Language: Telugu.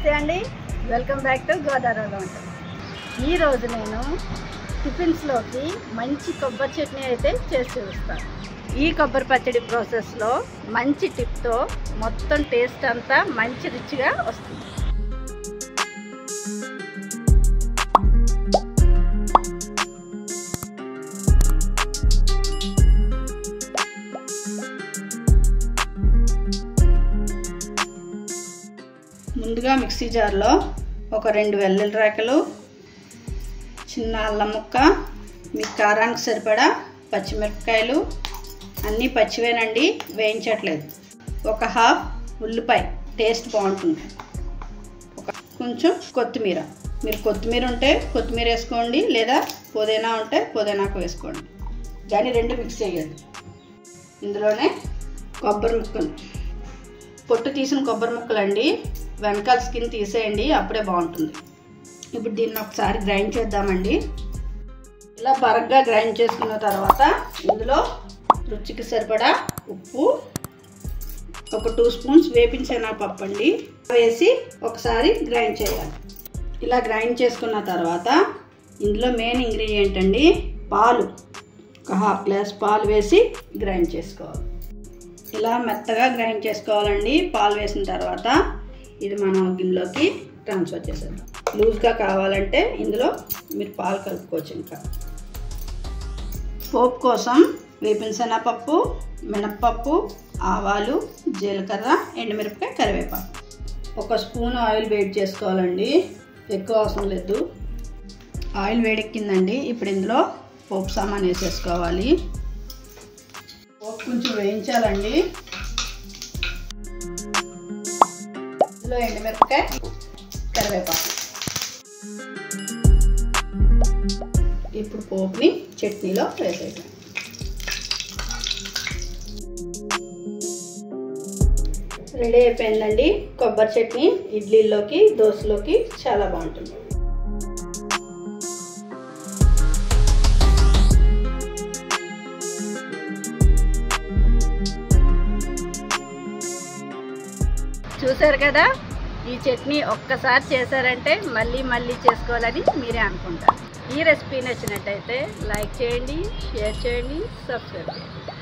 నమస్తే అండి, వెల్కమ్ బ్యాక్ టు గోదావరి వంటలు. ఈరోజు నేను టిఫిన్స్లోకి మంచి కొబ్బరి చట్నీ అయితే చేసి చూస్తాను. ఈ కొబ్బరి పచ్చడి ప్రాసెస్లో మంచి టిప్తో మొత్తం టేస్ట్ అంతా మంచి రుచిగా వస్తుంది. ముందుగా మిక్సీ జార్లో ఒక 2 వెల్లుల్లి రేకలు, చిన్న అల్లం ముక్క, మీ కారానికి సరిపడా పచ్చిమిరపకాయలు, అన్నీ పచ్చివేనండి, వేయించట్లేదు. ఒక హాఫ్ ఉల్లిపాయ, టేస్ట్ బాగుంటుంది. కొంచెం కొత్తిమీర, మీరు కొత్తిమీర ఉంటే కొత్తిమీర వేసుకోండి, లేదా పుదీనా ఉంటే పుదీనాకు వేసుకోండి, కానీ 2 మిక్స్ చేయాలి. ఇందులోనే కొబ్బరి ముక్కలు, పొట్టు తీసిన కొబ్బరి ముక్కలు అండి, వెనకాల స్కిన్ తీసేయండి, అప్పుడే బాగుంటుంది. ఇప్పుడు దీన్ని ఒకసారి గ్రైండ్ చేద్దామండి. ఇలా బరగ్గా గ్రైండ్ చేసుకున్న తర్వాత ఇందులో రుచికి సరిపడా ఉప్పు, ఒక 2 స్పూన్స్ వేపిన శనగపప్పు అండి వేసి ఒకసారి గ్రైండ్ చేయాలి. ఇలా గ్రైండ్ చేసుకున్న తర్వాత ఇందులో మెయిన్ ఇంగ్రీడియంట్ అండి పాలు, ఒక హాఫ్ గ్లాస్ పాలు వేసి గ్రైండ్ చేసుకోవాలి. ఇలా మెత్తగా గ్రైండ్ చేసుకోవాలండి. పాలు వేసిన తర్వాత ఇది మనం గిన్నెలోకి ట్రాన్స్ఫర్ చేసేద్దాం. లూజ్గా కావాలంటే ఇందులో మీరు పాలు కలుపుకోవచ్చు. ఇంకా పోపు కోసం వేపిన శనగపప్పు, మినప్పప్పు, ఆవాలు, జీలకర్ర, ఎండుమిరపకాయ, కరివేపాకు, 1 స్పూన్ ఆయిల్ వేడి చేసుకోవాలండి, ఎక్కువ అవసరం లేదు. ఆయిల్ వేడెక్కిందండి. ఇప్పుడు ఇందులో పోపు సామాన్ వేసేసుకోవాలి. పోపు కొంచెం వేయించాలండి. ఇందులో ఎండుమిరపకాయ, కరివేపాకు. ఇప్పుడు పోపుని చట్నీలో వేసేసాం. రెడీ అయిపోయిందండి కొబ్బరి చట్నీ. ఇడ్లీలోకి, దోశలోకి చాలా బాగుంటుంది. చూసారు కదా, ఈ చట్నీ ఒక్కసారి చేశారంటే మళ్ళీ మళ్ళీ చేసుకోవాలని మీరే అనుకుంటారు. ఈ రెసిపీ నచ్చినట్టయితే లైక్ చేయండి, షేర్ చేయండి, సబ్స్క్రైబ్ చేయండి.